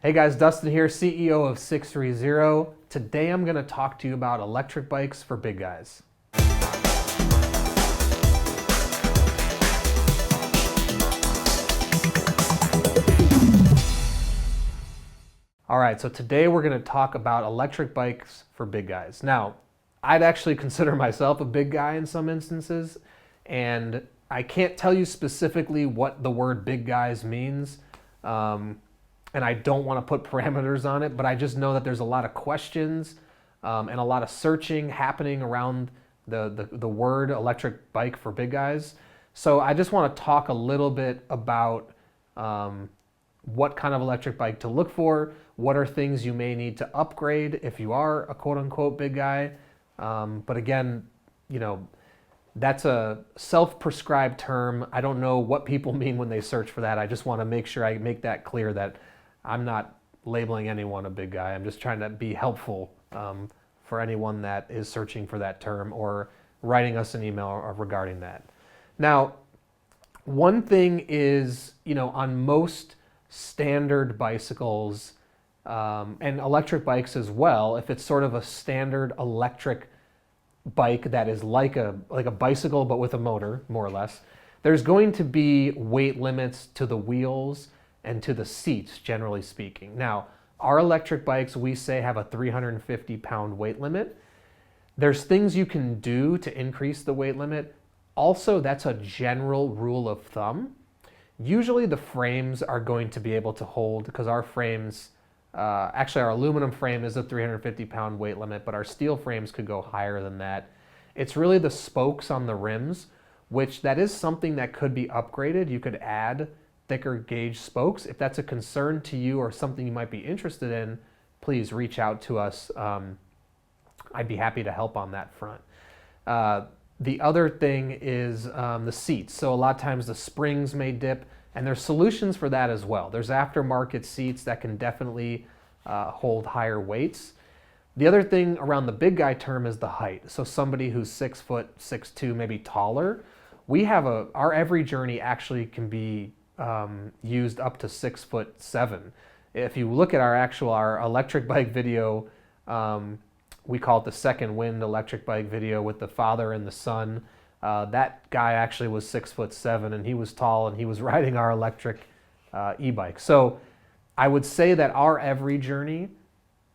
Hey guys, Dustin here, CEO of Sixthreezero. Today I'm going to talk to you about electric bikes for big guys. All right, so today we're going to talk about electric bikes for big guys. Now, I'd actually consider myself a big guy in some instances, and I can't tell you specifically what the word big guys means. And I don't want to put parameters on it, but I just know that there's a lot of questions and a lot of searching happening around the word electric bike for big guys. So I just want to talk a little bit about what kind of electric bike to look for, what are things you may need to upgrade if you are a quote unquote big guy. But again, that's a self-prescribed term. I don't know what people mean when they search for that. I just want to make sure I make that clear that I'm not labeling anyone a big guy. I'm just trying to be helpful for anyone that is searching for that term or writing us an email regarding that. Now, one thing is, on most standard bicycles and electric bikes as well, if it's sort of a standard electric bike that is like a bicycle but with a motor, more or less, there's going to be weight limits to the wheels and to the seats, generally speaking. Now, our electric bikes, we say, have a 350-pound weight limit. There's things you can do to increase the weight limit. Also, that's a general rule of thumb. Usually the frames are going to be able to hold, because our frames, actually our aluminum frame is a 350-pound weight limit, but our steel frames could go higher than that. It's really the spokes on the rims, which that is something that could be upgraded. You could add thicker gauge spokes. If that's a concern to you or something you might be interested in, please reach out to us. I'd be happy to help on that front. The other thing is the seats. So a lot of times the springs may dip, and there's solutions for that as well. There's aftermarket seats that can definitely hold higher weights. The other thing around the big guy term is the height. So somebody who's 6 foot, 6'2", maybe taller, we have our Every Journey actually can be used up to 6'7". If you look at our electric bike video, we call it the Second Wind electric bike video with the father and the son. That guy actually was 6'7", and he was tall, and he was riding our electric e-bike. So I would say that our Every Journey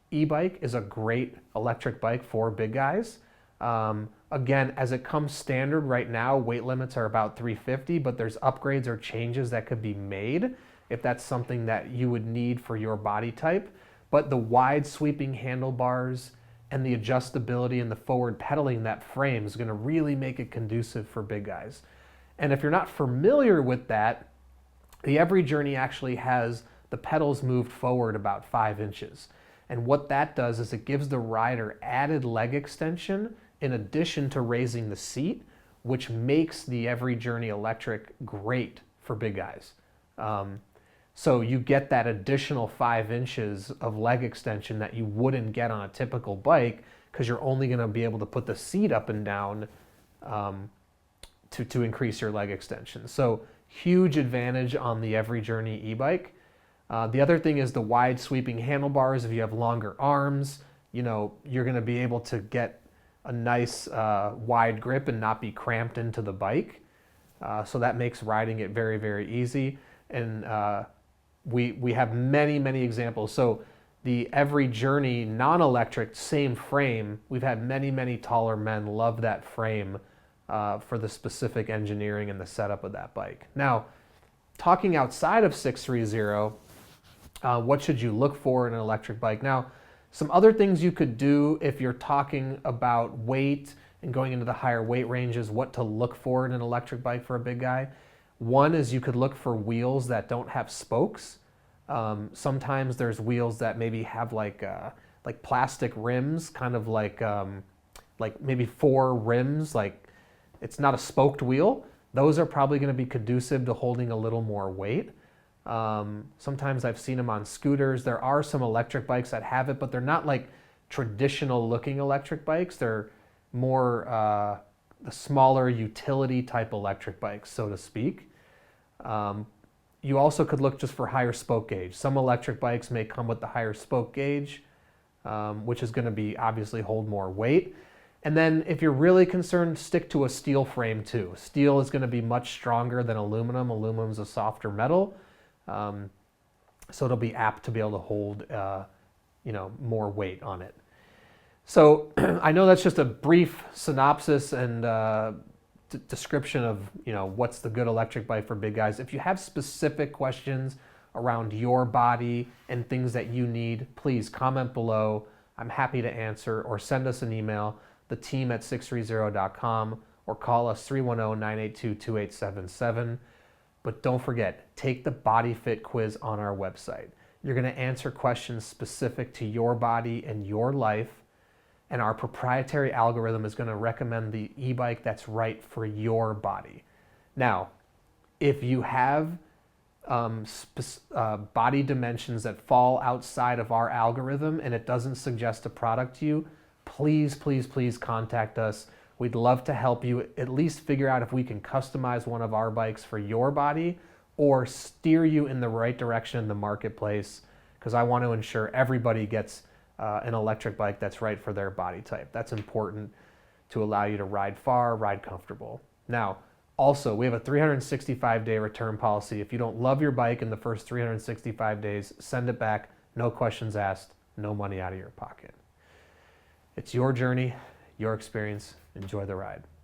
e-bike is a great electric bike for big guys. Again, as it comes standard right now, weight limits are about 350, but there's upgrades or changes that could be made if that's something that you would need for your body type. But the wide sweeping handlebars and the adjustability and the forward pedaling that frame is going to really make it conducive for big guys. And if you're not familiar with that, the Every Journey actually has the pedals moved forward about 5 inches. And what that does is it gives the rider added leg extension in addition to raising the seat, which makes the Every Journey electric great for big guys. So you get that additional 5 inches of leg extension that you wouldn't get on a typical bike, because you're only going to be able to put the seat up and down to increase your leg extension. So huge advantage on the Every Journey e-bike. The other thing is the wide sweeping handlebars. If you have longer arms, you're going to be able to get a nice wide grip and not be cramped into the bike. So that makes riding it very, very easy. And we have many, many examples. So the Every Journey non-electric, same frame, we've had many, many taller men love that frame for the specific engineering and the setup of that bike. Now, talking outside of Sixthreezero, what should you look for in an electric bike? Now, some other things you could do if you're talking about weight and going into the higher weight ranges, what to look for in an electric bike for a big guy. One is you could look for wheels that don't have spokes. Sometimes there's wheels that maybe have like plastic rims, kind of like maybe 4 rims, like it's not a spoked wheel. Those are probably going to be conducive to holding a little more weight. Sometimes I've seen them on scooters. There are some electric bikes that have it, but they're not like traditional looking electric bikes. They're more the smaller utility type electric bikes, so to speak. You also could look just for higher spoke gauge. Some electric bikes may come with the higher spoke gauge, which is going to be obviously hold more weight. And then if you're really concerned, stick to a steel frame too. Steel is going to be much stronger than aluminum. Aluminum is a softer metal, so it'll be apt to be able to hold more weight on it. So I know that's just a brief synopsis and description of what's the good electric bike for big guys. If you have specific questions around your body and things that you need, please comment below. I'm happy to answer, or send us an email, the team at sixthreezero.com, or call us 310-982-2877. But don't forget, take the body fit quiz on our website. You're going to answer questions specific to your body and your life, and our proprietary algorithm is going to recommend the e-bike that's right for your body. Now, if you have body dimensions that fall outside of our algorithm and it doesn't suggest a product to you, please, please, please contact us. We'd love to help you at least figure out if we can customize one of our bikes for your body or steer you in the right direction in the marketplace, because I want to ensure everybody gets an electric bike that's right for their body type. That's important to allow you to ride far, ride comfortable. Now, also, we have a 365-day return policy. If you don't love your bike in the first 365 days, send it back. No questions asked, no money out of your pocket. It's your journey, your experience. Enjoy the ride.